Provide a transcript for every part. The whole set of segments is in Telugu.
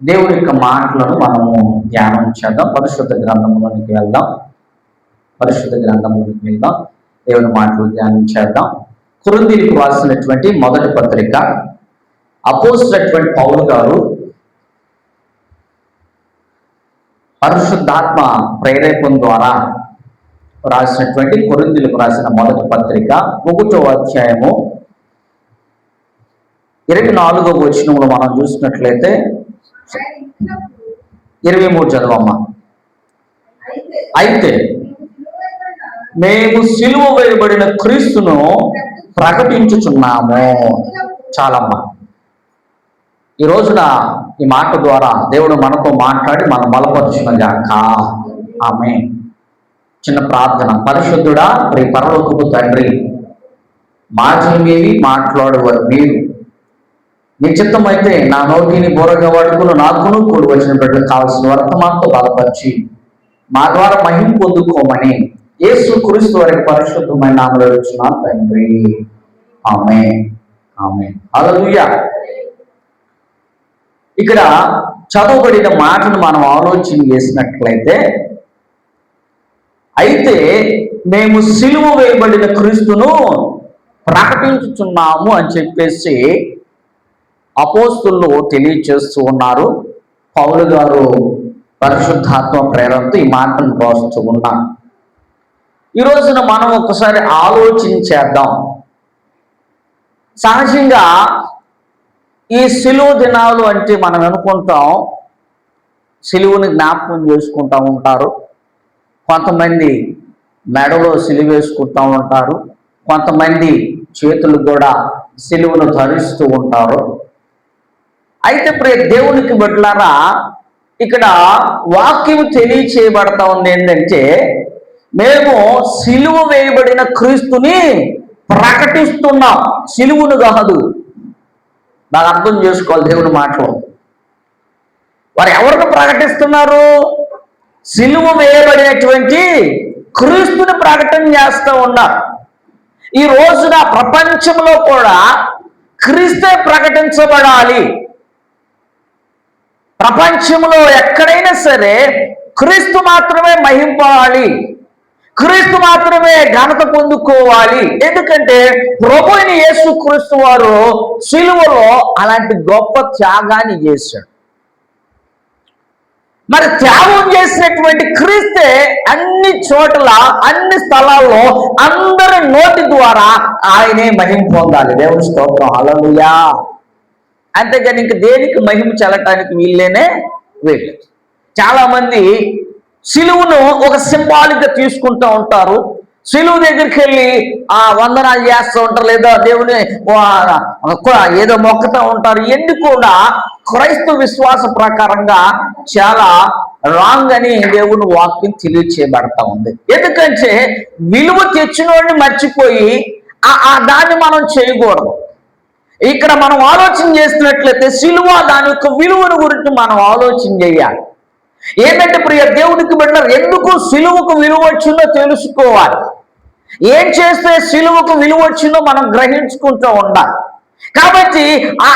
దేవుని యొక్క మాటలను మనము ధ్యానం చేద్దాం. పరిశుద్ధ గ్రంథంలోనికి వెళ్దాం. దేవుని మాటలు ధ్యానం చేద్దాం. కొరింథీయులకు రాసినటువంటి మొదటి పత్రిక అపోస్తలుడైనటువంటి పౌలు గారు పరిశుద్ధాత్మ ప్రేరేపణ ద్వారా రాసినటువంటి కొరింథీయులకు రాసిన మొదటి పత్రిక 1వ అధ్యాయము 24వ వచనంలో మనం చూసినట్లయితే 23 చదవమ్మా. అయితే మేము సిలువ వేయబడిన క్రీస్తును ప్రకటించుచున్నాము. చాలమ్మా. ఈ రోజున ఈ మాట ద్వారా దేవుడు మనతో మాట్లాడి మనం బలపరుచునగాక. ఆమేన్. చిన్న ప్రార్థన. పరిశుద్ధుడా, ప్రియ పరలోకపు తండ్రి, మాటలు మీవి, మాట్లాడేవారు మీరు. నీ చిత్తమైతే నా నోటిని బోరగా వాడుకుని నాకును కూడి వచ్చిన బిడ్డలకు కావాల్సిన వర్తమానంతో బలపరిచి మా ద్వారా మహిమ పొందుకోమని యేసు క్రీస్తు వారికి పరిశుద్ధమైన నామములో అడుగుచున్నాను తండ్రి. ఆమేన్. ఆమేన్. హల్లెలూయా. ఇక్కడ చదవబడిన మాటను మనం ఆలోచన చేసినట్లయితే, అయితే మేము సిలువ వేయబడిన క్రీస్తును ప్రకటించుచున్నాము అని చెప్పేసి అపోస్తలులు తెలియచేస్తూ ఉన్నారు. పౌలు గారు పరిశుద్ధాత్మ ప్రేరణతో ఈ మాటను రాస్తూ ఉన్నారు. ఈ రోజున మనం ఒకసారి ఆలోచన చేద్దాం. సహజంగా ఈ సిలువ దినాలు అంటే మనం అనుకుంటాం, సిలువని జ్ఞాపకం చేసుకుంటూ ఉంటారు. కొంతమంది మెడలో సిలువ వేసుకుంటూ ఉంటారు, కొంతమంది చేతులు కూడా సిలువను ధరిస్తూ ఉంటారు. అయితే ప్రియ దేవునికి బిడ్డలారా, ఇక్కడ వాక్యం తెలియచేయబడతా ఉంది ఏంటంటే, మేము సిలువ వేయబడిన క్రీస్తుని ప్రకటిస్తున్నాం, సిలువను కాదు. బాగా అర్థం చేసుకోవాలి దేవుని మాటలు. వారు ఎవరిని ప్రకటిస్తున్నారు? సిలువ వేయబడినటువంటి క్రీస్తుని ప్రకటన చేస్తూ ఉన్నారు. ఈ రోజున ప్రపంచంలో కూడా క్రీస్తే ప్రకటించబడాలి. ప్రపంచంలో ఎక్కడైనా సరే క్రీస్తు మాత్రమే మహింపాలి, క్రీస్తు మాత్రమే ఘనత పొందుకోవాలి. ఎందుకంటే ప్రభు అయిన యేసు క్రీస్తు వారు సిలువలో అలాంటి గొప్ప త్యాగాన్ని చేశాడు. మరి త్యాగం చేసినటువంటి క్రీస్తే అన్ని చోట్ల, అన్ని స్థలాల్లో అందరి నోటి ద్వారా ఆయనే మహిమ పొందాలి. దేవుని స్తోత్రం. హల్లెలూయా. అంతేగాని ఇంక దేనికి మహిమ చెల్లటానికి వీళ్ళేనే వీళ్ళు. చాలా మంది సిలువును ఒక సింబాలిక్గా తీసుకుంటూ ఉంటారు. సిలువు దగ్గరికి వెళ్ళి వందనాలు చేస్తూ ఉంటారు, లేదా దేవుని ఏదో మొక్కుతూ ఉంటారు. ఎన్ని కూడా క్రైస్తవ విశ్వాస ప్రకారంగా చాలా రాంగ్ అని దేవుని వాక్యం తెలియచేయబడతా ఉంది. ఎందుకంటే విలువ తెచ్చినోడిని మర్చిపోయి దాన్ని మనం చేయకూడదు. ఇక్కడ మనం ఆలోచన చేస్తున్నట్లయితే సిలువ దాని యొక్క విలువను గురించి మనం ఆలోచన చేయాలి. ఏంటంటే ప్రియ దేవునికి బిడ్డలారా, ఎందుకు సిలువకు విలువ వచ్చిందో తెలుసుకోవాలి. ఏం చేస్తే సిలువకు విలువ వచ్చిందో మనం గ్రహించుకుంటూ ఉండాలి. కాబట్టి ఆ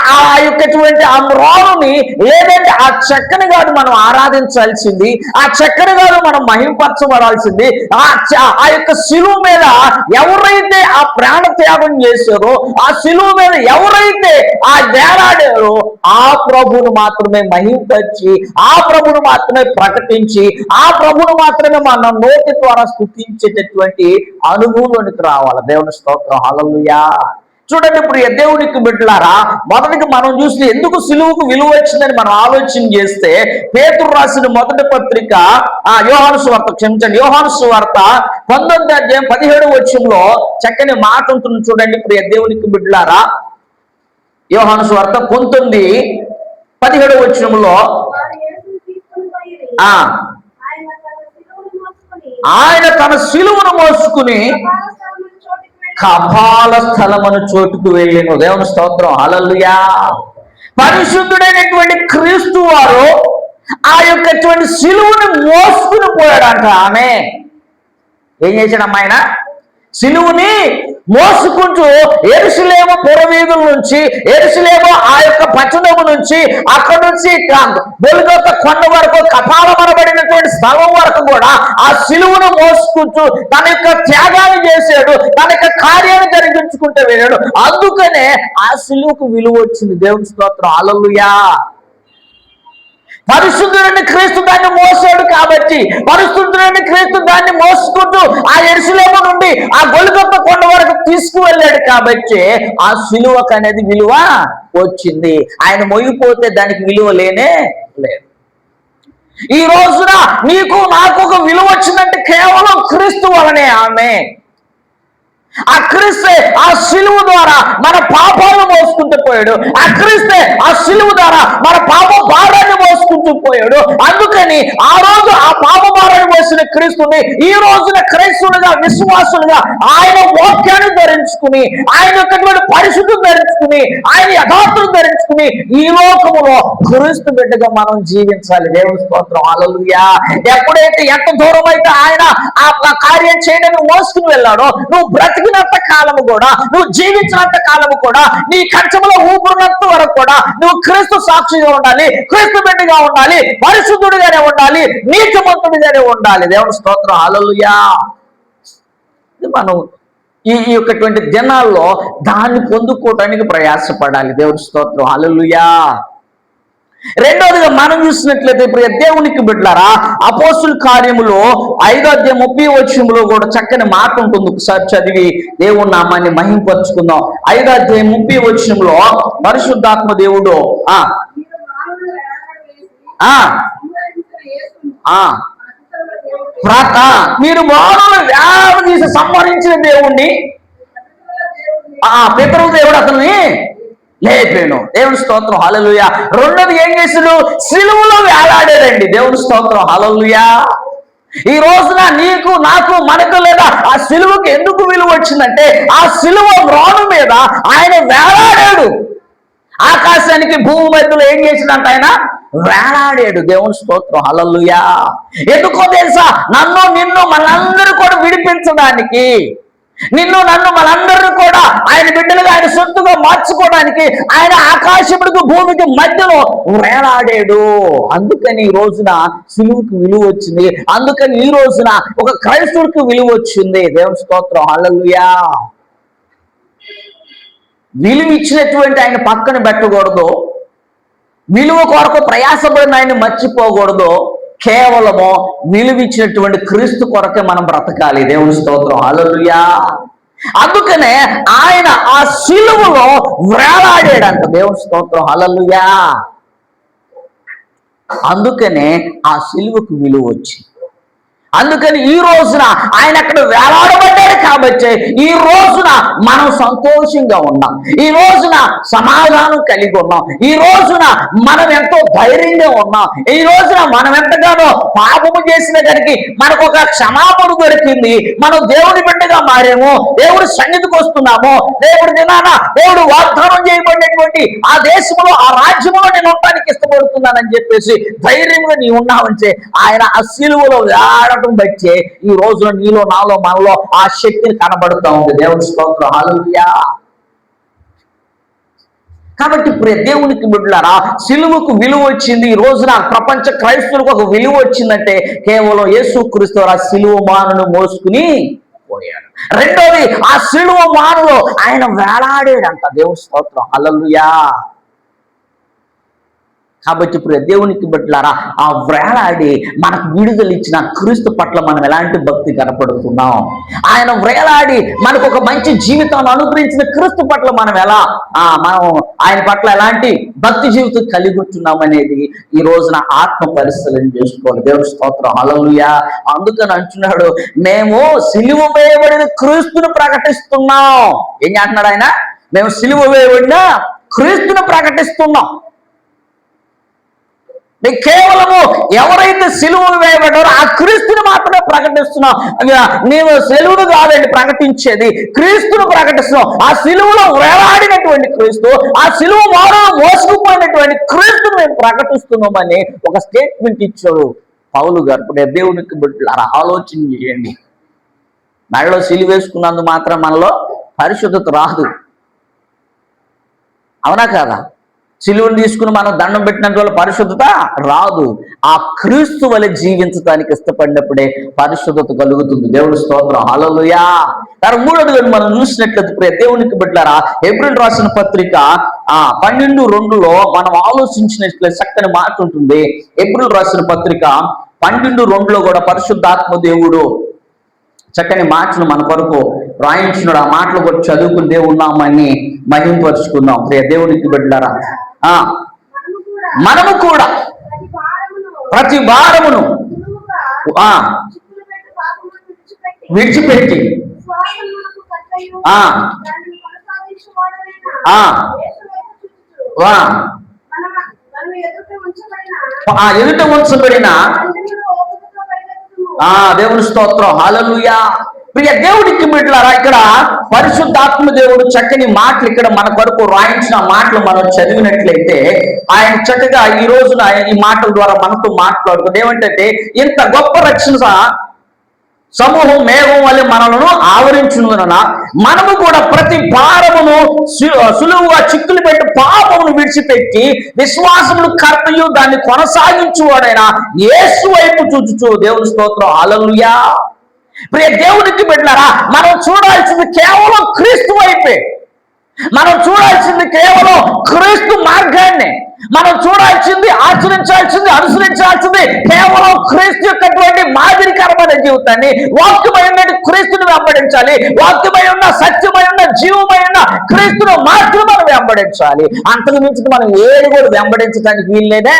యొక్కటువంటి ఆ మ్రానుని, లేదంటే ఆ చెక్కని గాడు మనం ఆరాధించాల్సింది, ఆ చెక్కని గాడు మనం మహింపరచబడాల్సింది. ఆ యొక్క సిలువ మీద ఎవరైతే ఆ ప్రాణ త్యాగం చేశారో, ఆ సిలువ మీద ఎవరైతే ఆ వేలాడారో, ఆ ప్రభువును మాత్రమే మహింపరిచి, ఆ ప్రభువును మాత్రమే ప్రకటించి, ఆ ప్రభువును మాత్రమే మన నోటి ద్వారా స్తుతించేటటువంటి అనుభవంలోనికి రావాలి. దేవుని స్తోత్రం. హల్లెలూయా. చూడండి ప్రియ దేవునికి బిడ్డలారా, మొదటికి మనం చూస్తే ఎందుకు సిలువకు విలువ వచ్చిందని మనం ఆలోచన చేస్తే, పేతురు రాసిన మొదటి పత్రిక యోహాను సువార్త 19వ అధ్యాయం 17వ వచనంలో చక్కని మాట ఉంటుంది. చూడండి ప్రియ దేవునికి బిడ్డలారా, యోహాను సువార్త 19:17వ వచనంలో ఆయన తన సిలువను మోసుకుని కపాల స్థలమును చోటుకు వెళ్ళిన. దేవుని స్తోత్రం. హల్లెలూయా. పరిశుద్ధుడైనటువంటి క్రీస్తు వారు ఆ యొక్కటువంటి సిలువను మోసుకుని పోయాడంట. ఆమె ఏం చేశాడమ్మా? ఆయన సిలువుని మోసుకుంటూ యెరూషలేము పురవీధుల నుంచి, యెరూషలేము ఆ యొక్క పట్టణము నుంచి, అక్కడ నుంచి గొల్గొతా కొండ వరకు, కపాలమనబడినటువంటి స్థలం వరకు కూడా ఆ సిలువను మోసుకుంటూ తన యొక్క త్యాగాన్ని చేశాడు, తన యొక్క కార్యాన్ని జరిగించుకుంటూ వెళ్ళాడు. అందుకనే ఆ సిలువకు విలువ వచ్చింది. దేవుని స్తోత్రం, హల్లెలూయా. పరిశుద్ధుడైన క్రీస్తు దాన్ని మోసాడు కాబట్టి, పరిశుద్ధుడైన క్రీస్తు దాన్ని మోసుకుంటూ ఆ యెరూషలేము నుండి ఆ గొల్గొతా కొండ వరకు తీసుకువెళ్ళాడు కాబట్టి ఆ సిలువకు అనేది విలువ వచ్చింది. ఆయన మొయ్యిపోతే దానికి విలువ లేనే లేదు. ఈ రోజున నీకు నాకు ఒక విలువ వచ్చిందంటే కేవలం క్రీస్తు వలనే. ఆమె ఆ క్రీస్తే ఆ సిలువ ద్వారా మన పాపాలను మోసుకుంటూ పోయాడు. ఆ క్రీస్తే ఆ సిలువ ద్వారా మన పాప భారాన్ని మోసుకుంటూ పోయాడు. అందుకని ఆ రోజు ఆ పాప భారాన్ని మోసిన క్రీస్తుని ఈ రోజున క్రైస్తవులుగా, విశ్వాసులుగా ఆయన వాక్యాన్ని ధరించుకుని, ఆయన యొక్క పరిశుద్ధం ధరించుకుని, ఆయన యథార్థం ధరించుకుని ఈ లోకములో క్రీస్తు బిడ్డగా మనం జీవించాలి. దేవుని స్తోత్రం, హల్లెలూయా. ఎప్పుడైతే ఎంత దూరం అయితే ఆయన ఆ కార్యం చేయడానికి మోసుకుని వెళ్ళాడో, నువ్వు బ్రతికినంత కాలము కూడా, నువ్వు జీవించినంత కాలము కూడా, నీ కంచంలో ఊపిరినంత వరకు కూడా నువ్వు క్రీస్తు సాక్షిగా ఉండాలి, క్రీస్తు బిడ్డగా ఉండాలి, పరిశుద్ధుడిగానే ఉండాలి, నీతిమంతుడిగానే ఉండాలి. దేవుని స్తోత్రం, హల్లెలూయా. మనం ఈ యొక్కటువంటి దినాల్లో దాన్ని పొందుకోవడానికి ప్రయాసపడాలి. దేవుని స్తోత్రం, హల్లెలూయా. రెండవదిగా మనం చూసినట్లయితే ఇప్పుడు దేవునికి బిడ్డలారా, అపోస్తుల కార్యములో 5వ అధ్యాయం 30వ వచనంలో కూడా చక్కని మాట ఉంటుంది. ఒకసారి చదివి దేవుని నామాన్ని మహింపరుచుకుందాం. 5వ అధ్యాయం 30వ వచనంలో పరిశుద్ధాత్మ దేవుడు మీరు మానవులు వ్యాధి తీసి సంహరించిన దేవుణ్ణి, పితరుల దేవుడు అతన్ని లేపాను. దేవుని స్తోత్రం, హల్లెలూయా. రెండోది ఏం చేసాడు? సిలువలో వేలాడాడండి. దేవుని స్తోత్రం, హల్లెలూయా. ఈ రోజున నీకు నాకు మనకు లేదా ఆ సిలువకు ఎందుకు విలువ వచ్చిందంటే ఆ సిలువ మ్రాను మీద ఆయన వేలాడాడు. ఆకాశానికి భూమి మధ్యలో ఏం చేసినంత ఆయన వేలాడాడు. దేవుని స్తోత్రం, హల్లెలూయా. ఎందుకో తెలుసా? నన్ను నిన్ను మనందరూ కూడా విడిపించడానికి, నిన్ను నన్ను మనందరిని కూడా ఆయన బిడ్డలుగా, ఆయన సొత్తుగా మార్చుకోవడానికి ఆయన ఆకాశముడికి భూమికి మధ్యలో వేలాడాడు. అందుకని ఈ రోజున సిలువుకి విలువ వచ్చింది. అందుకని ఈ రోజున ఒక క్రైస్తవుడికి విలువ వచ్చింది. దేవుని స్తోత్రం, హల్లెలూయా. విలువ ఇచ్చినటువంటి ఆయన పక్కన పెట్టకూడదు, విలువ కొరకు ప్రయాసపడిన ఆయన మర్చిపోకూడదు. కేవలము విలువిచ్చినటువంటి క్రీస్తు కొరకే మనం బ్రతకాలి. దేవుని స్తోత్రం, హల్లెలూయా. అందుకనే ఆయన ఆ సిలువలో వేలాడాడంట. దేవుని స్తోత్రం, హల్లెలూయా. అందుకనే ఆ సిలువకు విలువ వచ్చింది. అందుకని ఈ రోజున ఆయన అక్కడ వేలాడబడ్డాడు కాబట్టి ఈ రోజున మనం సంతోషంగా ఉన్నాం, ఈ రోజున సమాధానం కలిగి ఉన్నాం, ఈ రోజున మనం ఎంతో ధైర్యంగా ఉన్నాం, ఈ రోజున మనం ఎంతగానో పాపము చేసిన దానికి మనకు ఒక క్షమాపణ దొరికింది, మనం దేవుని బిడ్డగా మారాము, దేవుడి సన్నిధికి వస్తున్నాము, దేవుడి దినాన దేవుడు వాగ్దానం చేయబడినటువంటి ఆ దేశంలో, ఆ రాజ్యంలో నేను ఉండటానికి ఇష్టపడుతున్నానని చెప్పేసి ధైర్యంగా నీ ఉన్నావంటే ఆయన ఆ సిలువలో వేలాడటం బట్టి ఈ రోజున నీలో, నాలో, మనలో ఆ శక్తిని కనబడుతూ ఉంది. దేవుని స్తోత్రం, హల్లెలూయా. కాబట్టి దేవునికి బిడ్డలారా, సిలువకు విలువ వచ్చింది. ఈ రోజున ప్రపంచ క్రైస్తవులకు ఒక విలువ వచ్చిందంటే కేవలం యేసుక్రీస్తు ఆ సిలువ మానును మోసుకుని పోయాడు. రెండోది, ఆ సిలువ మానులో ఆయన వేలాడాడంట. దేవుని స్తోత్రం, హల్లెలూయా. కాబట్టి ఇప్పుడు దేవునికి బిడ్డలారా, ఆ వేలాడి మనకు విడుదల ఇచ్చిన క్రీస్తు పట్ల మనం ఎలాంటి భక్తి కనపడుతున్నాం, ఆయన వేలాడి మనకు ఒక మంచి జీవితాన్ని అనుగ్రహించిన క్రీస్తు పట్ల మనం ఎలా మనం ఆయన పట్ల ఎలాంటి భక్తి జీవితం కలిగి ఉంటున్నాం అనేది ఈ రోజున ఆత్మ పరిశీలన చేసుకోవాలి. దేవుని స్తోత్రం, హల్లెలూయా. అందుకని అంటున్నాడు, మేము సిలువ వేయబడిన క్రీస్తును ప్రకటిస్తున్నాం. ఏం చేస్తున్నాడు ఆయన? మేము సిలువ వేయబడిన క్రీస్తును ప్రకటిస్తున్నాం. కేవలము ఎవరైతే సిలువను వేయబడ్డారో ఆ క్రీస్తుని మాత్రమే ప్రకటిస్తున్నాం. నీవు సిలువను కాదండి ప్రకటించేది, క్రీస్తును ప్రకటిస్తున్నాం. ఆ సిలువలో వేలాడినటువంటి క్రీస్తు, ఆ సిలువ మానవ మోసుకుపోయినటువంటి క్రీస్తును మేము ప్రకటిస్తున్నామని ఒక స్టేట్మెంట్ ఇచ్చాడు పౌలు గారు. ఇప్పుడు దేవునికి బిడ్డలారా ఆలోచన చేయండి. మెడలో సిలువ వేసుకున్నందు మాత్రం మనలో పరిశుద్ధత రాదు. అవునా కాదా? సిలువను తీసుకుని మనం దండం పెట్టినంత వల్ల పరిశుద్ధత రాదు. ఆ క్రీస్తు వలె జీవించడానికి ఇష్టపడినప్పుడే పరిశుద్ధత కలుగుతుంది. దేవుని స్తోత్రం, హల్లెలూయా. తర్వాత మూడోదిగా మనం చూసినట్లయితే దేవునికి బిడ్డలారా, హెబ్రీయులకు రాసిన పత్రిక 12:2 మనం ఆలోచించినట్లయితే చక్కని మాట ఉంటుంది. హెబ్రీయులకు రాసిన పత్రిక 12:2 కూడా పరిశుద్ధాత్మ దేవుడు చక్కని మాటలు మన కొరకు రాయించున్నాడు. ఆ మాటలు కూడా చదువుకుని దేవుని నామాన్ని మహింపరుచుకుందాం. ప్రియ దేవునికి బిడ్డలారా, మనము కూడా ప్రతి భారమును విడిచిపెట్టి ఎదుట ఉంచబడిన దేవుని స్తోత్రం, హల్లెలూయా. ప్రియ దేవుడికి బిడ్డలారా, ఇక్కడ పరిశుద్ధాత్మ దేవుడు చక్కని మాటలు ఇక్కడ మన కొరకు రాయించిన మాటలు మనం చదివినట్లయితే ఆయన చక్కగా ఈ రోజున ఈ మాటల ద్వారా మనతో మాట్లాడుతుంది. ఏమంటే, ఇంత గొప్ప రక్షణ సమూహం మేఘం వల్ల మనలను ఆవరించునున్న మనము కూడా ప్రతి భారమును సులువుగా చిక్కులు పెట్టి పాపమును విడిచిపెట్టి విశ్వాసమును కర్తయు దాన్ని కొనసాగించువాడైన యేసు వైపు చూచుచు దేవుని స్తోత్రం, హల్లెలూయా. ప్రియ దేవునికి బిడ్డలారా, మనం చూడాల్సింది కేవలం క్రీస్తు వైపే. మనం చూడాల్సింది కేవలం క్రీస్తు మార్గాన్ని. మనం చూడాల్సింది, ఆచరించాల్సింది, అనుసరించాల్సింది కేవలం క్రీస్తు యొక్కటువంటి మాదిరికరమైన జీవితాన్ని. వాక్యమై ఉన్న క్రీస్తుని వెంబడించాలి. వాక్యమై ఉన్న, సత్యమై ఉన్న, జీవమై ఉన్న క్రీస్తును మాత్రం మనం వెంబడించాలి. అంతకు మించి మనం ఏది కూడా వెంబడించడానికి వీల్లేదే.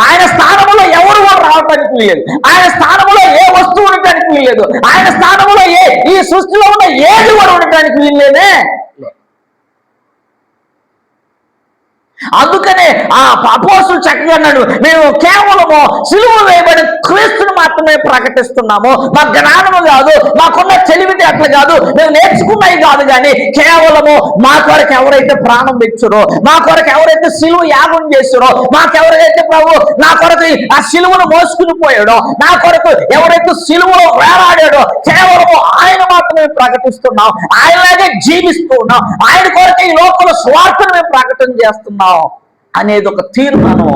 ఆయన స్థానంలో ఎవరు కూడా రావడానికి వీలేదు. ఆయన స్థానంలో ఏ వస్తువు ఉండటానికి వీల్లేదు. ఆయన స్థానంలో ఈ సృష్టిలో ఉన్న ఏది కూడా ఉండటానికి వీల్లేదే. అందుకనే ఆ అపోస్తులు చక్కగా అన్నాడు, మేము కేవలము సిలువ వేయబడి క్రీస్తుని మాత్రమే ప్రకటిస్తున్నాము. మా జ్ఞానము కాదు, మాకున్న తెలివితేటలు కాదు, మేము నేర్చుకున్నవి కాదు, కానీ కేవలము మా కొరకు ఎవరైతే ప్రాణం తెచ్చారో, మా కొరకు ఎవరైతే సిలువ యాగం చేశారో, మాకెవరైతే ప్రభు నా కొరకు ఆ సిలువను మోసుకుని పోయాడో, నా కొరకు ఎవరైతే సిలువలో వేలాడాడో, కేవలము ఆయన మాత్రమే ప్రకటిస్తున్నాం. ఆయనలాగే జీవిస్తూ ఉన్నాం. ఆయన కొరకు ఈ లోపల స్వార్థను మేము ప్రకటన చేస్తున్నాం అనేది ఒక తీర్మానం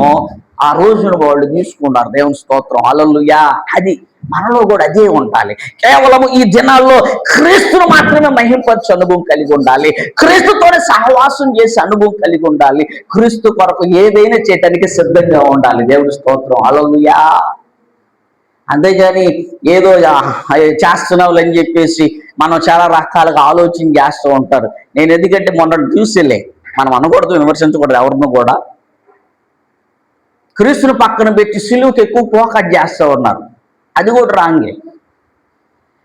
ఆ రోజున వాళ్ళు తీసుకున్నారు. దేవుని స్తోత్రం, హల్లెలూయా. అది మనలో కూడా అదే ఉండాలి. కేవలం ఈ దినాల్లో క్రీస్తును మాత్రమే మహింపరిచే అనుభవం కలిగి ఉండాలి. క్రీస్తుతోనే సహవాసం చేసే అనుభవం కలిగి ఉండాలి. క్రీస్తు కొరకు ఏదైనా చేయటానికి సిద్ధంగా ఉండాలి. దేవుని స్తోత్రం, హల్లెలూయా. అంతేగాని ఏదో చేస్తున్నావులు అని చెప్పేసి మనం చాలా రకాలుగా ఆలోచన చేస్తూ ఉంటారు. నేను ఎందుకంటే మొన్న చూసేలే, మనం అనకూడదు, విమర్శించకూడదు ఎవరినో కూడా. క్రీస్తుని పక్కన పెట్టి సిలువకి ఎక్కువ ఫోకస్ చేస్తూ ఉన్నారు. అది కూడా రాంగే,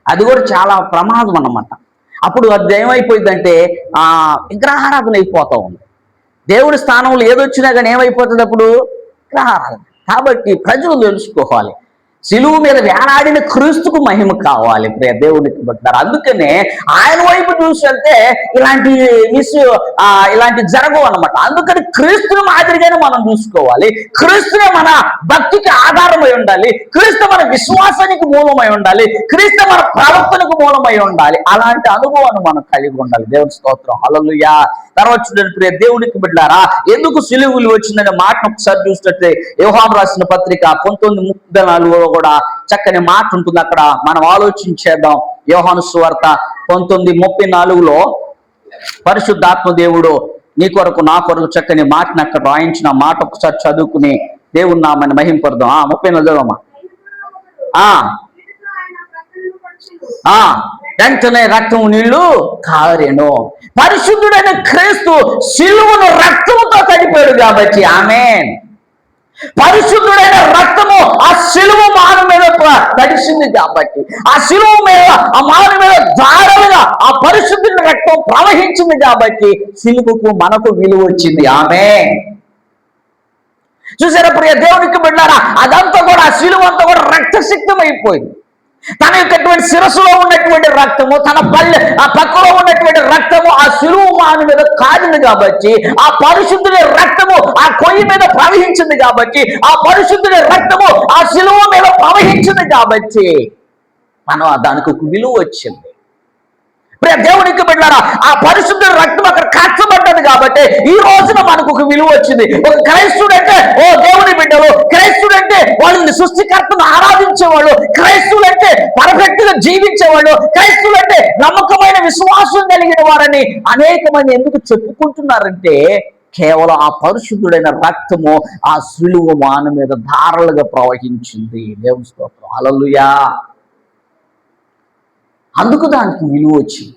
అది కూడా చాలా ప్రమాదం అన్నమాట. అప్పుడు అది ఏమైపోయిందంటే విగ్రహారాధన అయిపోతూ ఉంది. దేవుడి స్థానంలో ఏదొచ్చినా కానీ ఏమైపోతుంది అప్పుడు? విగ్రహారాధన. కాబట్టి ప్రజలు తెలుసుకోవాలి, సిలువు మీద వేలాడిన క్రీస్తుకు మహిమ కావాలి. ప్రియ దేవునికి బట్టారు. అందుకనే ఆయన వైపు చూసి వెళ్తే ఇలాంటి జరగవు అనమాట. అందుకని క్రీస్తుని మాదిరిగానే మనం చూసుకోవాలి. క్రీస్తునే మన భక్తికి ఆధారమై ఉండాలి. క్రీస్తు మన విశ్వాసానికి మూలమై ఉండాలి. క్రీస్తు మన ప్రవర్తనకు మూలమై ఉండాలి. అలాంటి అనుభవాన్ని మనం కలిగి ఉండాలి. దేవుని స్తోత్రం, హల్లెలూయా. తర్వాత చూడండి ప్రియ దేవునికి బిడ్డలారా, ఎందుకు సిలువులు వచ్చిందనే మాటను ఒకసారి చూసినట్లయితే యోహాను రాసిన పత్రిక 19:34 కూడా చక్కని మాట ఉంటుంది. అక్కడ మనం ఆలోచించేద్దాం. యోహాను సువార్త 19:34 పరిశుద్ధాత్మ దేవుడు నీ కొరకు నా కొరకు చక్కని మాటను అక్కడ రాయించిన మాట ఒకసారి చదువుకుని దేవుని నామాన్ని మహింపడదాం. 34 వెంటనే రక్తం నీళ్లు కారెను. పరిశుద్ధుడైన క్రీస్తు సిలువను రక్తముతో తడిపాడు కాబట్టి, ఆమేన్. పరిశుద్ధుడైన రక్తము ఆ సిలువ మాను మీద తడిసింది కాబట్టి, ఆ సిలువ మీద ఆ మాను మీద ధారలుగా ఆ పరిశుద్ధుని రక్తం ప్రవహించింది కాబట్టి సిలువకు మనకు విలువ వచ్చింది. ఆమేన్. చూసారా ప్రియ దేవునికి బిడ్డలారా, అదంతా కూడా ఆ సిలువ అంతా కూడా రక్తసిక్తం అయిపోయింది. తన యొక్క శిరస్సులో ఉన్నటువంటి రక్తము, తన ఆ పక్కలో ఉన్నటువంటి రక్తము ఆ సిలువ మాను మీద కాదింది కాబట్టి, ఆ పరిశుద్ధుని రక్తము ఆ కొయ్యి మీద ప్రవహించింది కాబట్టి, ఆ పరిశుద్ధుని రక్తము ఆ సిలువ మీద ప్రవహించింది కాబట్టి మనం దానికి ఒక విలువ వచ్చింది. దేవునికి బిడ్డలారా, ఆ పరిశుద్ధ రక్తం అక్కడ కాచబడ్డది కాబట్టి ఈ రోజున మనకు ఒక విలువ వచ్చింది. ఒక క్రైస్తవుడు అంటే ఓ దేవుని బిడ్డలు, క్రైస్తవుడు అంటే వాళ్ళని సృష్టికర్తను ఆరాధించేవాళ్ళు, క్రైస్తవులు అంటే పర్ఫెక్ట్ గా జీవించేవాళ్ళు, క్రైస్తవులు అంటే నమ్మకమైన విశ్వాసం కలిగిన వారని అనేక మంది ఎందుకు చెప్పుకుంటున్నారంటే కేవలం ఆ పరిశుద్ధుడైన రక్తము ఆ సిలువ మాన మీద ధారలుగా ప్రవహించింది. దేవుని స్తోత్రం, హల్లెలూయా. అందుకు దానికి విలువ వచ్చింది.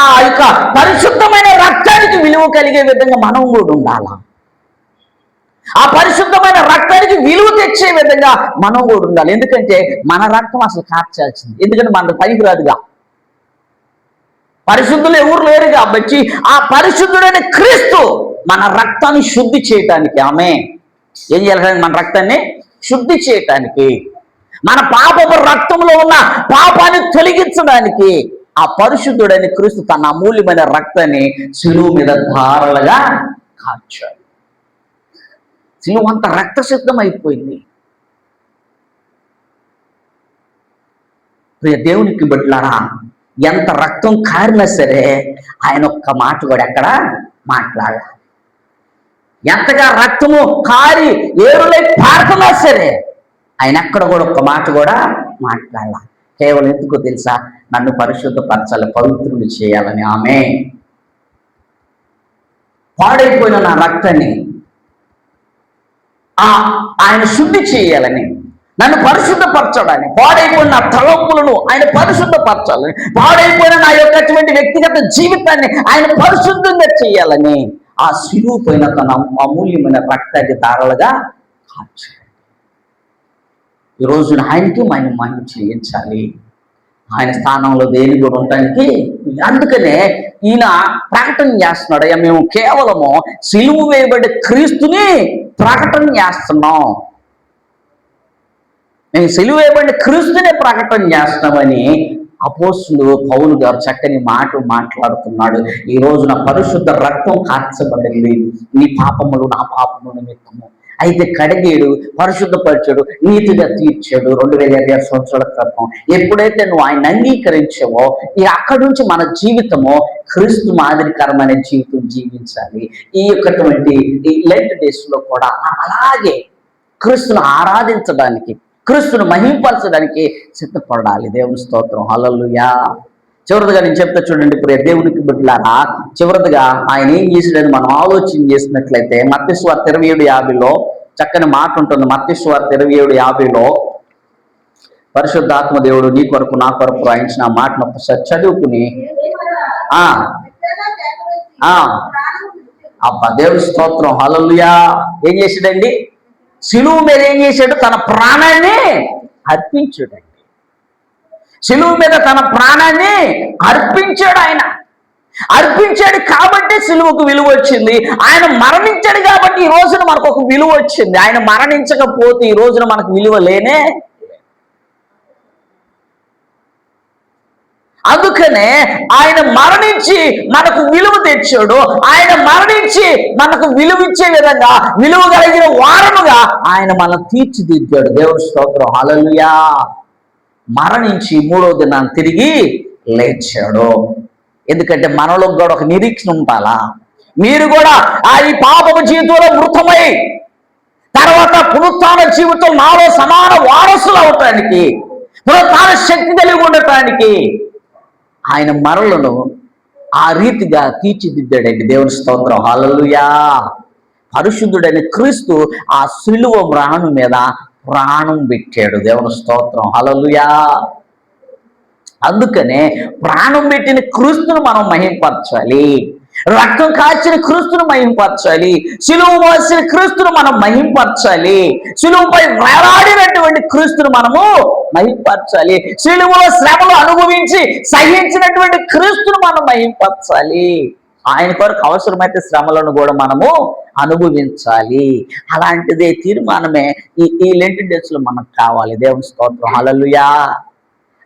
ఆ యొక్క పరిశుద్ధమైన రక్తానికి విలువ కలిగే విధంగా మనం కూడా ఉండాలి. ఆ పరిశుద్ధమైన రక్తానికి విలువ తెచ్చే విధంగా మనం కూడా ఉండాలి. ఎందుకంటే మన రక్తం అసలు కార్చాల్సింది, ఎందుకంటే మన పనికి రాదుగా, పరిశుద్ధులు ఎవరు లేరు కాబట్టి ఆ పరిశుద్ధుడైన క్రీస్తు మన రక్తాన్ని శుద్ధి చేయటానికి, ఆమె ఏం చేయాలి? మన రక్తాన్ని శుద్ధి చేయటానికి, మన పాపపు రక్తంలో ఉన్న పాపాన్ని తొలగించడానికి ఆ పరిశుద్ధుడైన క్రీస్తు తన అమూల్యమైన రక్తాన్ని శిలువ మీద ధారలుగా కార్చాడు. శిలువ అంత రక్తసిద్ధం అయిపోయింది. దేవునికి బిడ్డలారా, ఎంత రక్తం కారినా సరే ఆయన ఒక్క మాట కూడా ఎక్కడ మాట్లాడాలి. ఎంతగా రక్తము కారి ఏరులై పారుతున్నా సరే ఆయన ఎక్కడ కూడా ఒక్క మాట కూడా మాట్లాడాల. కేవలం ఎందుకో తెలుసా? నన్ను పరిశుద్ధపరచాలి, పవిత్రుని చేయాలని. ఆమె పాడైపోయిన నా రక్తాన్ని ఆయన శుద్ధి చేయాలని, నన్ను పరిశుద్ధపరచడాన్ని, పాడైపోయిన నా తలంపులను ఆయన పరిశుద్ధపరచాలని, పాడైపోయిన నా యొక్క వ్యక్తిగత జీవితాన్ని ఆయన పరిశుద్ధంగా చేయాలని ఆ శిలువ పైన తన అమూల్యమైన రక్తాన్ని ధారలుగా కార్చాడు. ఈ రోజున ఆయనకి మనం చేయించాలి. ఆయన స్థానంలో దేని కూడా ఉండటానికి. అందుకనే ఈయన ప్రకటన చేస్తున్నాడు, అయ్యా మేము కేవలము సిలువ వేయబడే క్రీస్తుని ప్రకటన చేస్తున్నాం, మేము సిలువ వేయబడిన క్రీస్తునే ప్రకటన చేస్తున్నామని అపోస్తులు పౌలు గారు చక్కని మాట్లాడుతున్నాడు. ఈ రోజున పరిశుద్ధ రక్తం కార్చబడింది నీ పాపములు నా పాపముల నిమిత్తము. అయితే కడిగేడు, పరిశుద్ధపరిచాడు, నీతిగా తీర్చాడు 2020 సంవత్సరాల క్రితం. ఎప్పుడైతే నువ్వు ఆయన అంగీకరించావో అక్కడి నుంచి మన జీవితము క్రీస్తు మాదిరికరమైన జీవితం జీవించాలి. ఈ లెంట్ డేస్ లో కూడా అలాగే క్రీస్తును ఆరాధించడానికి, క్రీస్తును మహింపరచడానికి సిద్ధపడాలి. దేవుని స్తోత్రం, హల్లెలూయా. చివరిగా నేను చెప్తా చూడండి ప్రియ దేవునికి బిడ్డలారా, చివరిగా ఆయన ఏం చేసాడని మనం ఆలోచన చేసినట్లయితే మత్తయి సువార్త 27:50 చక్కని మాట ఉంటుంది. మత్తయి సువార్త 27:50 పరిశుద్ధాత్మ దేవుడు నీ కొరకు నా కొరకు రాయించిన మాటను ఒకసారి చదువుకుని అబ్బా దేవుని స్తోత్రం, హల్లెలూయా. ఏం చేసాడండి? సిలువ మీద ఏం చేశాడు? తన ప్రాణాన్ని అర్పించాడండి. సిలువ మీద తన ప్రాణాన్ని అర్పించాడు. ఆయన అర్పించాడు కాబట్టి సిలువకు విలువ వచ్చింది. ఆయన మరణించాడు కాబట్టి ఈ రోజున మనకు ఒక విలువ వచ్చింది. ఆయన మరణించకపోతే ఈ రోజున మనకు విలువ లేనే. అందుకనే ఆయన మరణించి మనకు విలువ తెచ్చాడు. ఆయన మరణించి మనకు విలువ ఇచ్చే విధంగా, విలువ కలిగిన వారముగా ఆయన మనం తీర్చిదిద్దాడు. దేవుని స్తోత్రం, హల్లెలూయా. మరణించి 3వ దినాన్ని తిరిగి లేచాడు. ఎందుకంటే మనలో కూడా ఒక నిరీక్షణ ఉండాలా. మీరు కూడా ఈ పాపపు జీవితంలో మృతమై తర్వాత పునరుత్థాన జీవితం నాలో సమాన వారసులు అవటానికి, పునరుత్థాన శక్తి కలిగి ఉండటానికి ఆయన మరణలను ఆ రీతిగా తీర్చిదిద్దాడండి. దేవుని స్తోత్రం, హల్లెలూయా. పరిశుద్ధుడైన క్రీస్తు ఆ సిలువ మ్రాను మీద ప్రాణం పెట్టాడు. దేవుని స్తోత్రం, హల్లెలూయా. అందుకనే ప్రాణం పెట్టిన క్రీస్తును మనం మహింపరచాలి, రక్తం కాచిన క్రీస్తును మహింపరచాలి, సిలువ మోసిన క్రీస్తును మనం మహింపరచాలి, సిలువపై వేలాడినటువంటి క్రీస్తును మనము మహింపరచాలి, సిలువలో శ్రమలు అనుభవించి సహించినటువంటి క్రీస్తును మనం మహింపరచాలి. ఆయన కొరకు అవసరమైతే శ్రమలను కూడా మనము అనుభవించాలి. అలాంటిదే తీర్మానమే ఈ లెంట్ డేస్ లో మనకు కావాలి. దేవుని స్తోత్రం, హల్లెలూయా.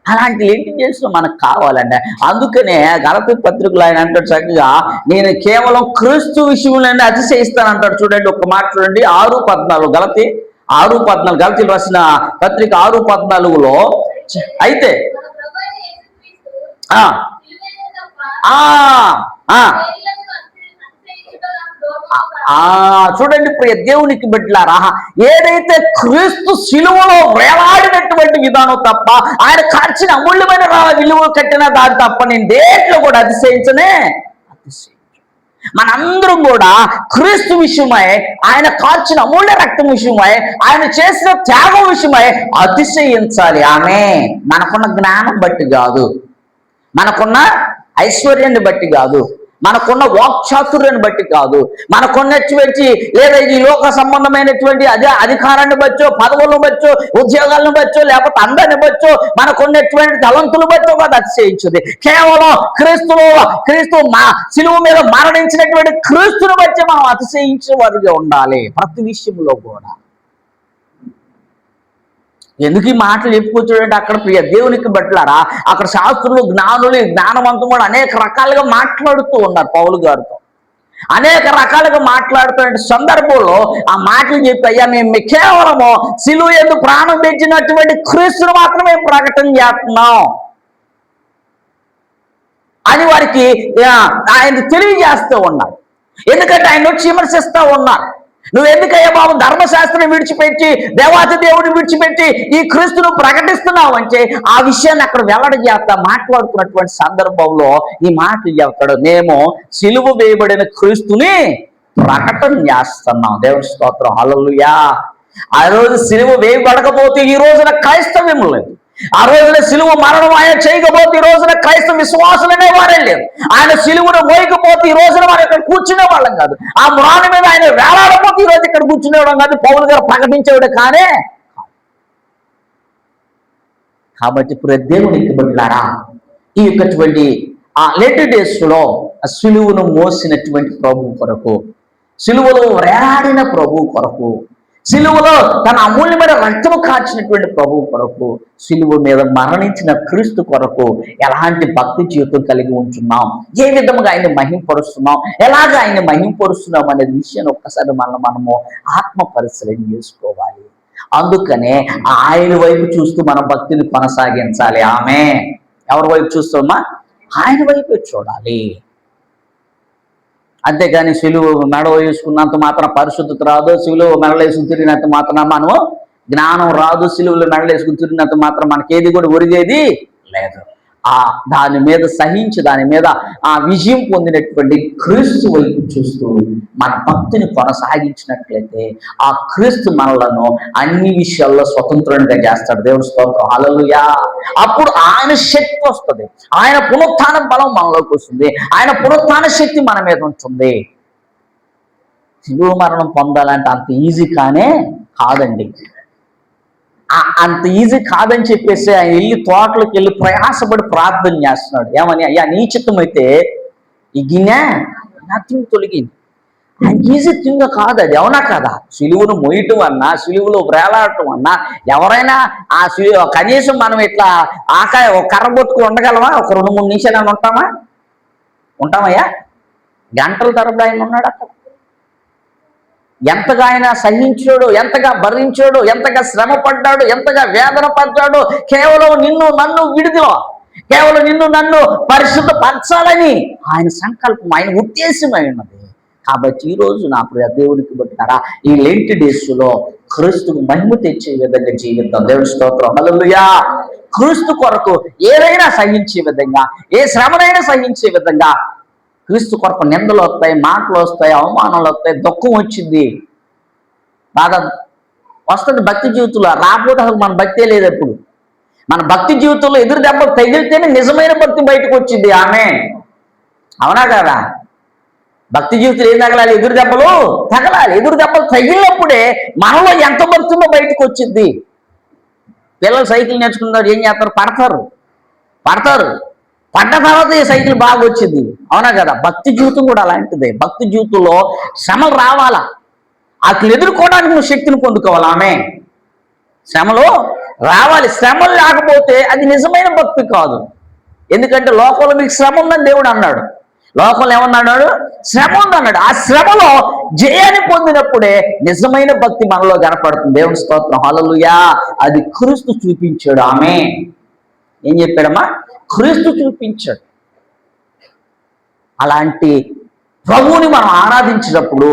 అలాంటి లెంట్ డేస్ లో మనకు కావాలండి. అందుకనే గలతీ పత్రికలు ఆయన అంటాడు చక్కగా, నేను కేవలం క్రీస్తు విషయంలోనే అతిశయిస్తాను అంటాడు. చూడండి ఒక మాట చూడండి, 6:14 గలతీ 6:14 గలతీలు రాసిన పత్రిక 6:14 అయితే ఆ ఆ చూడండి ప్రియ దేవునికి బిడ్డలారా, ఏదైతే క్రీస్తు శిలువలో వేలాడినటువంటి విధానం తప్ప, ఆయన కార్చిన అమూల్యమైన విలువ కట్టిన దాని తప్ప నేను దేంట్లో కూడా అతిశయించనే అతిశయించు. మనందరం కూడా క్రీస్తు విషయమై, ఆయన కార్చిన అమూల్య రక్తం విషయమై, ఆయన చేసిన త్యాగం విషయమై అతిశయించాలి. ఆమె మనకున్న జ్ఞానం బట్టి కాదు, మనకున్న ఐశ్వర్యాన్ని బట్టి కాదు, మనకున్న వాక్చాతుర్యాన్ని బట్టి కాదు, మనకున్నటువంటి లేదా ఈ లోక సంబంధమైనటువంటి అధికారాన్ని బచ్చో, పదవులను బచ్చో, ఉద్యోగాలను బచ్చో, లేకపోతే అందాన్ని బచ్చో, మనకున్నటువంటి తలంతులు బచ్చో కాదు అతిశయించుది. కేవలం క్రీస్తు శిలువ మీద మరణించినటువంటి క్రీస్తుని బట్టి మనం అతిశయించే వారిగా ఉండాలి ప్రతి విషయంలో కూడా. ఎందుకు ఈ మాటలు చెప్పుకొచ్చాడంటే, అక్కడ ప్రియ దేవునికి బట్లారా అక్కడ శాస్త్రులు, జ్ఞానులు, జ్ఞానవంతులు కూడా అనేక రకాలుగా మాట్లాడుతూ ఉన్నారు పౌలు గారితో. అనేక రకాలుగా మాట్లాడుతున్న సందర్భంలో ఆ మాటలు చెప్పి, అయ్యా మేము కేవలము శిలువ యందు ప్రాణం పెంచినటువంటి క్రీస్తును మాత్రమే ప్రకటన చేస్తున్నాం అని వారికి ఆయన తెలియజేస్తూ ఉన్నారు. ఎందుకంటే ఆయన వచ్చి విమర్శిస్తూ ఉన్నారు. నువ్వు ఎందుకయ్యా బాబు ధర్మశాస్త్రం విడిచిపెట్టి, దేవాతి దేవుడిని విడిచిపెట్టి ఈ క్రీస్తును ప్రకటిస్తున్నావు అంటే, ఆ విషయాన్ని అక్కడ వెల్లడి చేస్తా మాట్లాడుతున్నటువంటి సందర్భంలో ఈ మాటలు చెప్తాడు. మేము సిలువ వేయబడిన క్రీస్తుని ప్రకటన చేస్తున్నాం. దేవుని స్తోత్రం, హల్లెలూయా. ఆ రోజు సిలువ వేయబడకపోతే ఈ రోజున క్రైస్తవ్యం లేదు. ఆ రోజున సిలువ మరణం ఆయన చేయకపోతే ఈ రోజున క్రైస్తవ విశ్వాసులు అనేవారే లేరు. ఆయన సిలువను మోయకపోతే ఈ రోజున వారు ఇక్కడ కూర్చునే వాళ్ళం కాదు. ఆ మ్రాణి మీద ఆయన వేలాడకపోతే ఈ రోజు ఇక్కడ కూర్చునేవాళ్ళం కాదు. పౌలు గారు ప్రకటించేవాడు కానే. కాబట్టి దేవునికి బిడ్డలారా, ఈ యొక్కటువంటి ఆ లేట్ డేస్ లో సిలువను మోసినటువంటి ప్రభు కొరకు, సిలువలో వేలాడిన ప్రభు కొరకు, సిలువలో తన అమూల్యమైన రక్తము కార్చినటువంటి ప్రభువు కొరకు, సిలువ మీద మరణించిన క్రీస్తు కొరకు ఎలాంటి భక్తి జీవితం కలిగి ఉంటున్నాం, ఏ విధముగా ఆయన్ని మహింపరుస్తున్నాం, ఎలాగ ఆయన్ని మహింపరుస్తున్నాం అనే విషయాన్ని ఒక్కసారి మనము ఆత్మ పరిశీలన చేసుకోవాలి. అందుకనే ఆయన వైపు చూస్తూ మన భక్తిని కొనసాగించాలి. ఆమె ఎవరి వైపు చూస్తామా? ఆయన వైపు చూడాలి. అంతేగాని సిలువ మెడ వేసుకున్నంత మాత్రం పరిశుద్ధత రాదు, సిలువ మెడలేసుకుని తిరిగినంత మాత్రం మనము జ్ఞానం రాదు, సిలువలో మెడలేసుకుని తిరిగినంత మాత్రం మనకేది కూడా ఒరిగేది లేదు. దాని మీద సహించి, దాని మీద విజయం పొందినటువంటి క్రీస్తు వైపు చూస్తూ మన భక్తిని కొనసాగించినట్లయితే ఆ క్రీస్తు మనలను అన్ని విషయాల్లో స్వతంత్రంగా చేస్తాడు. దేవుని స్తోత్రం, హల్లెలూయా. అప్పుడు ఆయన శక్తి వస్తుంది, ఆయన పునరుత్థాన బలం మనలోకి వస్తుంది, ఆయన పునరుత్థాన శక్తి మన మీద ఉంటుంది. శిలువ మరణం పొందాలంటే అంత ఈజీ కాదండి. అంత ఈజీ కాదని చెప్పేసి ఆయన వెళ్ళి తోటలోకి వెళ్ళి ప్రయాసపడి ప్రార్థన చేస్తున్నాడు. ఏమని? అయ్యా నీ చిత్తం అయితే ఈ గిన్నె నా తిండి తొలగింది. ఆయన ఈజీ తింగ కాదు అది, అవునా కదా? సిలువను మొయ్యటం అన్నా, సిలువలో వేలాడటం అన్నా, ఎవరైనా ఆ సిలువ కనీసం మనం ఇట్లా ఒక కర్ర పట్టుకుని ఉండగలమా? ఒక 2-3 నిమిషాలు ఉంటామయ్యా? గంటల తరబడి ఆయన ఉన్నాడు అక్కడ. ఎంతగా ఆయన సహించాడు, ఎంతగా భరించాడు, ఎంతగా శ్రమ పడ్డాడు, ఎంతగా వేదన పడ్డాడు. కేవలం నిన్ను నన్ను కేవలం నిన్ను నన్ను పరిశుద్ధపరచాలని ఆయన సంకల్పం, ఆయన ఉద్దేశమై ఉన్నది. కాబట్టి ఈరోజు నా ప్రియ దేవునికి బట్టారా, ఈ లెంట్ డేస్ లో క్రీస్తుకు మహిమ తెచ్చే విధంగా జీవిద్దాం. దేవుని స్తోత్రం, హల్లెలూయా. క్రీస్తు కొరకు ఏదైనా సహించే విధంగా, ఏ శ్రమనైనా సహించే విధంగా, క్రీస్తు కొరకు నిందలు వస్తాయి, మాటలు వస్తాయి, అవమానాలు వస్తాయి, దుఃఖం వచ్చింది, బాధ వస్తుంది భక్తి జీవితంలో. రాకపోతే అసలు మన భక్తే లేదు. ఎప్పుడు మన భక్తి జీవితంలో ఎదురు దెబ్బలు తగిలితేనే నిజమైన భక్తి బయటకు వచ్చింది. ఆమె అవునా కదా? భక్తి జీవితంలో ఏం తగలాలి? ఎదురు దెబ్బలు తగలాలి. ఎదురు దెబ్బలు తగిలినప్పుడే మనలో ఎంత భక్తుందో బయటకు వచ్చింది. పిల్లలు సైకిల్ నేర్చుకున్నారు, ఏం చేస్తారు? పడతారు. పడ్డ తర్వాత ఈ సైకిల్ బాగా వచ్చింది, అవునా కదా? భక్తి జీవితం కూడా అలాంటిదే. భక్తి జీవితంలో శ్రమలు రావాలా, అట్లా ఎదుర్కోవడానికి నువ్వు శక్తిని పొందుకోవాలి. ఆమె శ్రమలు రావాలి. శ్రమలు లేకపోతే అది నిజమైన భక్తి కాదు. ఎందుకంటే లోకంలో మీకు శ్రమ ఉందని దేవుడు అన్నాడు. లోకంలో ఏమన్నాడు? శ్రమ ఉందన్నాడు. ఆ శ్రమలో జయాన్ని పొందినప్పుడే నిజమైన భక్తి మనలో కనపడుతుంది. దేవుని స్తోత్రం, హల్లెలూయా. అది క్రీస్తు చూపించాడు. ఆమె ఏం చెప్పాడమ్మా? క్రీస్తు చూపించాడు. అలాంటి ప్రభువుని మనం ఆరాధించినప్పుడు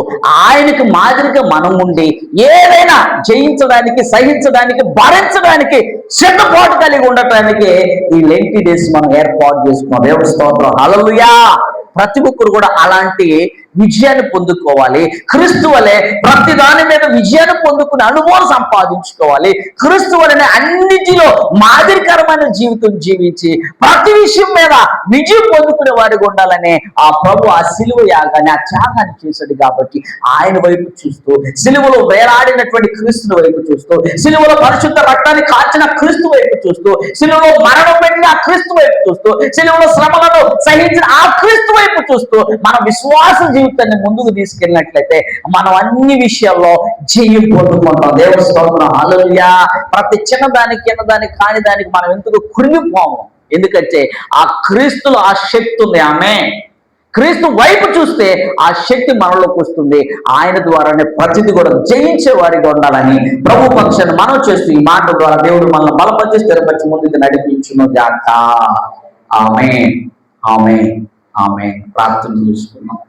ఆయనకు మాదిరిగా మనం ఉండి ఏదైనా జయించడానికి, సహించడానికి, భరించడానికి సిద్ధపాటు కలిగి ఉండటానికి ఈ లెంటి డేస్ మనం ఏర్పాటు చేసుకున్నాం. దేవుని స్తోత్రం, హల్లెలూయా. ప్రతి ఒక్కరు కూడా అలాంటి విజయాన్ని పొందుకోవాలి. క్రీస్తు వలె ప్రతి దాని మీద విజయాన్ని పొందుకునే అనుభవం సంపాదించుకోవాలి. క్రీస్తు వలెనే అన్నిటిలో మాదిరికరమైన జీవితం జీవించి ప్రతి విషయం మీద విజయం పొందుకునే వాడిగా ఉండాలని ఆ ప్రభు ఆ సిలువ యాగాన్ని, ఆ త్యాగాన్ని చేశాడు. కాబట్టి ఆయన వైపు చూస్తూ, సిలువలో వేలాడినటువంటి క్రీస్తుని వైపు చూస్తూ, సిలువలో పరిశుద్ధ రక్తాన్ని కాచిన క్రీస్తు వైపు చూస్తూ, సిలువలో మరణం పెట్టిన ఆ క్రీస్తు వైపు చూస్తూ, సిలువలో శ్రమలను సహించిన ఆ క్రీస్తు వైపు చూస్తూ మన విశ్వాస జీవితాన్ని ముందుకు తీసుకెళ్ళినట్లయితే మనం అన్ని విషయాల్లో జయం పొందుకుంటాం. దేవుని స్తోత్రం, హల్లెలూయా. ప్రతి చిన్నదానికి, కిందదానికి, కాని దానికి మనం ఎందుకు కృంగిపోము? ఎందుకంటే ఆ క్రీస్తులో ఆ శక్తి ఉంది. ఆమె క్రీస్తు వైపు చూస్తే ఆ శక్తి మనలోకి వస్తుంది. ఆయన ద్వారానే ప్రతిది కూడా జయించే వారిగా ఉండాలని ప్రభు పక్షాన్ని మనం చేస్తూ ఈ మాట ద్వారా దేవుడు మనల్ని బలపరిచి, స్థిరపరిచి ముందుకు నడిపించును గాక. ఆమేన్, ఆమేన్, ఆమేన్. ప్రార్థన చేసుకున్నాం.